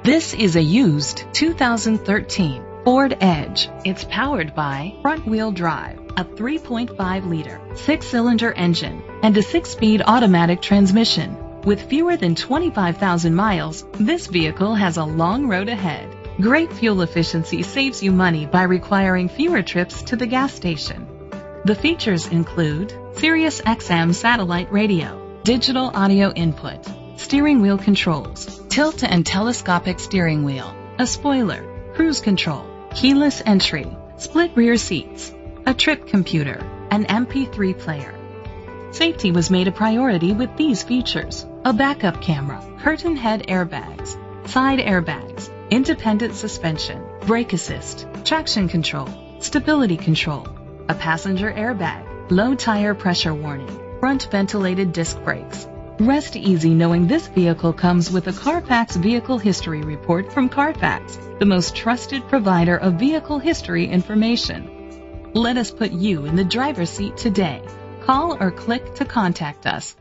This is a used 2013 Ford Edge. It's powered by front-wheel drive, a 3.5-liter, 6-cylinder engine, and a 6-speed automatic transmission. With fewer than 25,000 miles, this vehicle has a long road ahead. Great fuel efficiency saves you money by requiring fewer trips to the gas station. The features include Sirius XM satellite radio, digital audio input, steering wheel controls, tilt and telescopic steering wheel, a spoiler, cruise control, keyless entry, split rear seats, a trip computer, an MP3 player. Safety was made a priority with these features: a backup camera, curtain head airbags, side airbags, independent suspension, brake assist, traction control, stability control, a passenger airbag, low tire pressure warning, front ventilated disc brakes. Rest easy knowing this vehicle comes with a Carfax Vehicle History Report from Carfax, the most trusted provider of vehicle history information. Let us put you in the driver's seat today. Call or click to contact us.